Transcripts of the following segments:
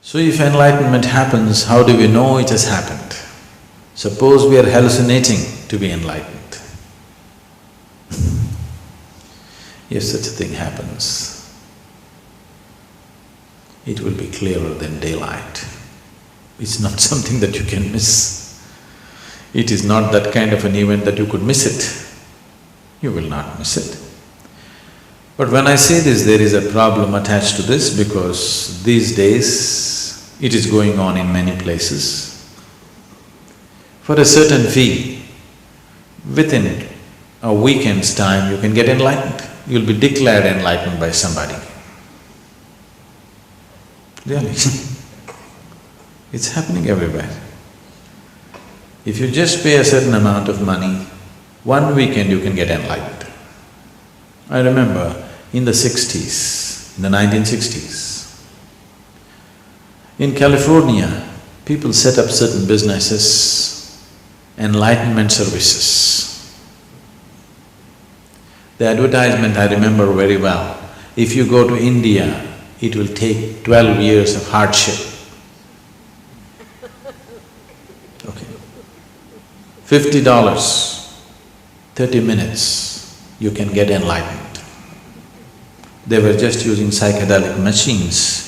So if enlightenment happens, how do we know it has happened? Suppose we are hallucinating to be enlightened. If such a thing happens, it will be clearer than daylight. It's not something that you can miss. It is not that kind of an event that you could miss it. You will not miss it. But when I say this, there is a problem attached to this because these days it is going on in many places. For a certain fee, within a weekend's time you can get enlightened. You'll be declared enlightened by somebody. Really it's happening everywhere. If you just pay a certain amount of money, one weekend you can get enlightened. I remember in the 60s, in the 1960s, in California, people set up certain businesses, enlightenment services. The advertisement I remember very well. If you go to India, it will take 12 years of hardship. Okay. $50, 30 minutes, you can get enlightened. They were just using psychedelic machines.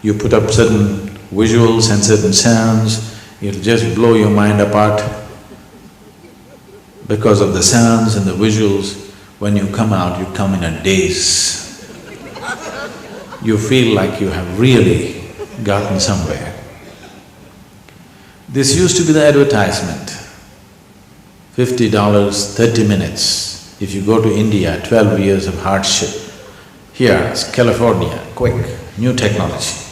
You put up certain visuals and certain sounds, it'll just blow your mind apart. Because of the sounds and the visuals, when you come out, you come in a daze. You feel like you have really gotten somewhere. This used to be the advertisement. $50, 30 minutes. If you go to India, 12 years of hardship. Here, it's California, quick, new technology.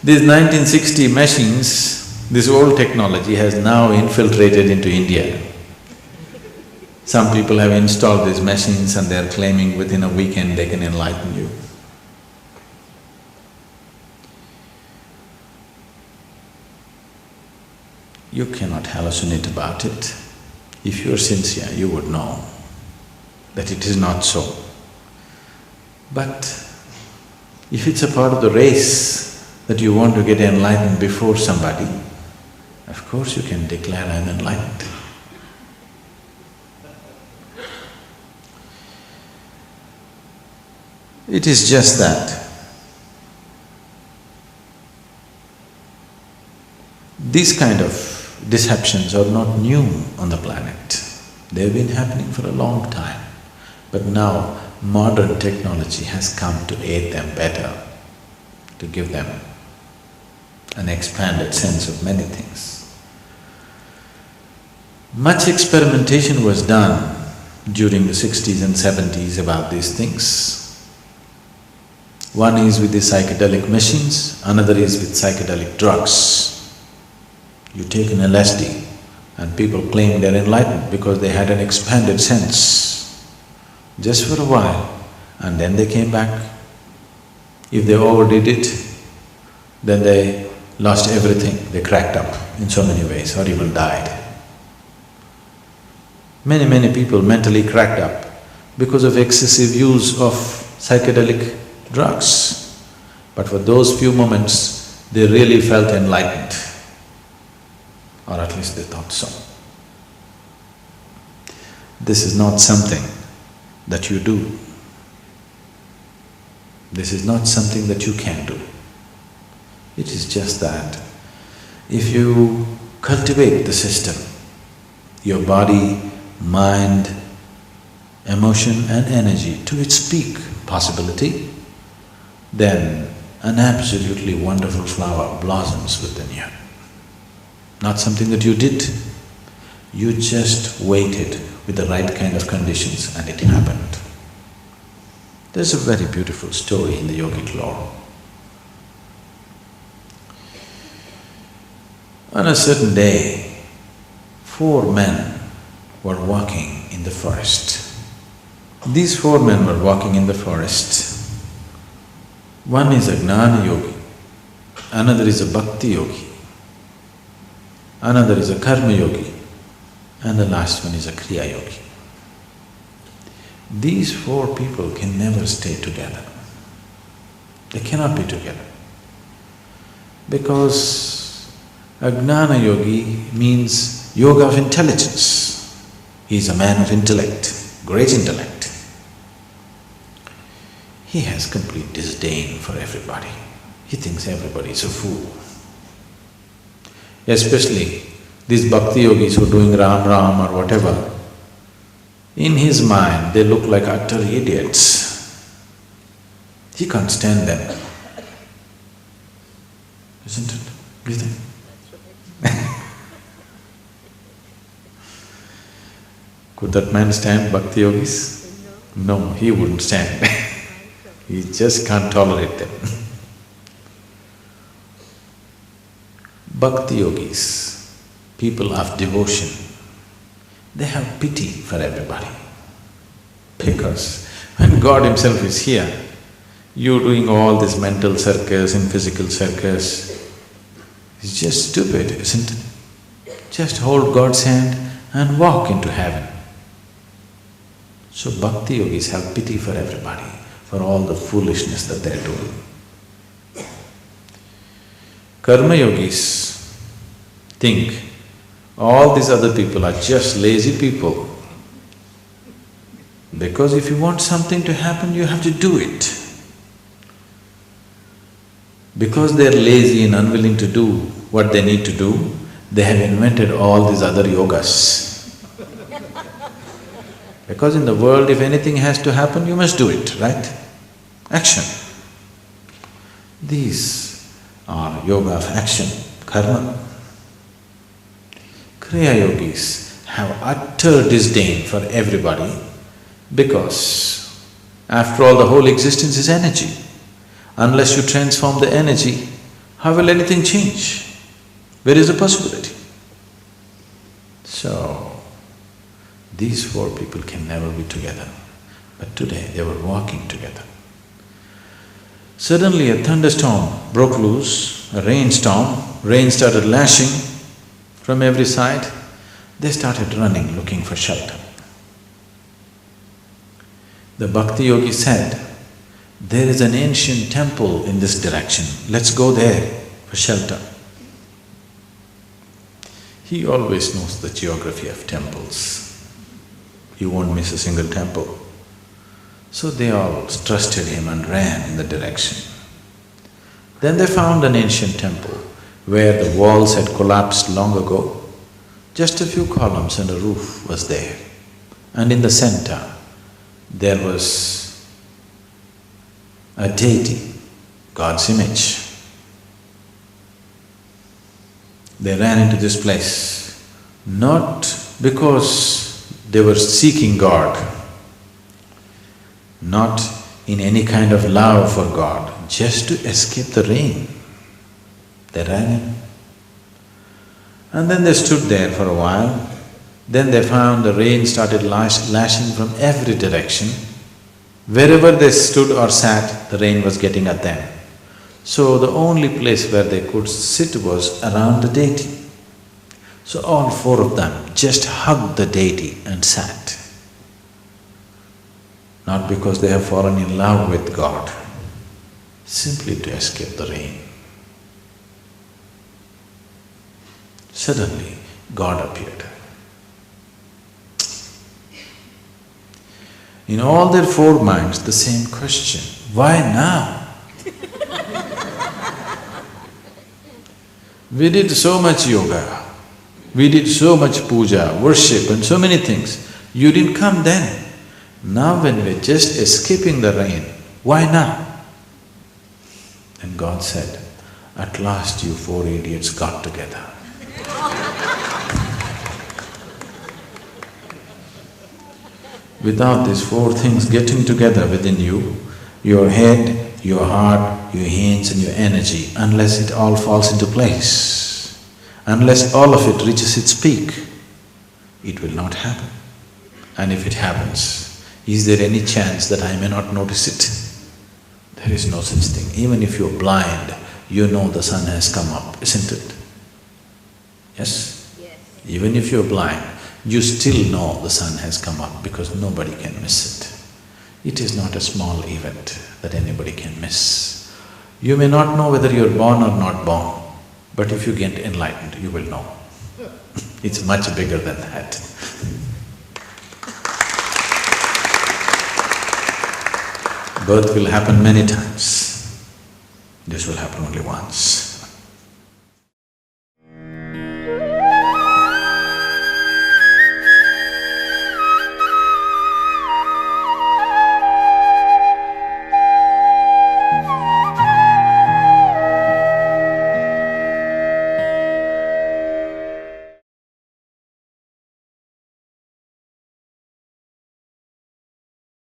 These 1960 machines, this old technology has now infiltrated into India. Some people have installed these machines and they're claiming within a weekend they can enlighten you. You cannot hallucinate about it. If you're sincere, you would know that it is not so. But if it's a part of the race that you want to get enlightened before somebody, of course you can declare, I'm enlightened. It is just that these kind of deceptions are not new on the planet. They've been happening for a long time. But now modern technology has come to aid them better, to give them an expanded sense of many things. Much experimentation was done during the 60s and 70s about these things. One is with the psychedelic machines, another is with psychedelic drugs. You take an LSD and people claim they're enlightened because they had an expanded sense, just for a while, and then they came back. If they overdid it, then they lost everything, they cracked up in so many ways or even died. Many people mentally cracked up because of excessive use of psychedelic drugs. But for those few moments, they really felt enlightened, or at least they thought so. This is not something that you do. This is not something that you can do. It is just that if you cultivate the system, your body, mind, emotion and energy to its peak possibility, then an absolutely wonderful flower blossoms within you. Not something that you did, you just waited with the right kind of conditions and it happened. There's a very beautiful story in the yogic lore. On a certain day, 4 men were walking in the forest. These 4 men were walking in the forest. One is a Gnana Yogi, another is a Bhakti Yogi, another is a Karma Yogi, and the last one is a Kriya Yogi. These 4 people can never stay together. They cannot be together. Because a Gnana Yogi means yoga of intelligence. He is a man of intellect, great intellect. He has complete disdain for everybody. He thinks everybody is a fool. Especially these bhakti yogis who are doing Ram Ram or whatever, in his mind they look like utter idiots. He can't stand them. Isn't it? You think? Could that man stand bhakti yogis? No, he wouldn't stand. He just can't tolerate them. Bhakti yogis, people of devotion, they have pity for everybody. Because when God Himself is here, you're doing all this mental circus and physical circus. It's just stupid, isn't it? Just hold God's hand and walk into heaven. So bhakti yogis have pity for everybody, for all the foolishness that they're doing. Karma yogis think all these other people are just lazy people. Because if you want something to happen, you have to do it. Because they're lazy and unwilling to do what they need to do, they have invented all these other yogas. Because in the world, if anything has to happen, you must do it, right? Action. These are yoga of action, karma. Kriya yogis have utter disdain for everybody because after all, the whole existence is energy. Unless you transform the energy, how will anything change? Where is the possibility? So, these four people can never be together. But today they were walking together. Suddenly a thunderstorm broke loose, a rainstorm, rain started lashing from every side. They started running, looking for shelter. The bhakti yogi said, "There is an ancient temple in this direction, let's go there for shelter." He always knows the geography of temples. He won't miss a single temple. So they all trusted him and ran in the direction. Then they found an ancient temple where the walls had collapsed long ago. Just a few columns and a roof was there. And in the center, there was a deity, God's image. They ran into this place, not because they were seeking God, not in any kind of love for God, just to escape the rain. They ran in. And then they stood there for a while. Then they found the rain started lashing from every direction. Wherever they stood or sat, the rain was getting at them. So the only place where they could sit was around the deity. So all four of them just hugged the deity and sat. Not because they have fallen in love with God, simply to escape the rain. Suddenly, God appeared. In all their four minds, the same question, why now? We did so much yoga, we did so much puja, worship and so many things. You didn't come then. Now when we're just escaping the rain, why now? And God said, at last you four idiots got together. Without these four things getting together within you, your head, your heart, your hands and your energy, unless it all falls into place, unless all of it reaches its peak, it will not happen. And if it happens, is there any chance that I may not notice it? There is no such thing. Even if you're blind, you know the sun has come up, isn't it? Yes? Yes. Even if you're blind, you still know the sun has come up because nobody can miss it. It is not a small event that anybody can miss. You may not know whether you're born or not born, But if you get enlightened, you will know. It's much bigger than that. Birth will happen many times. This will happen only once.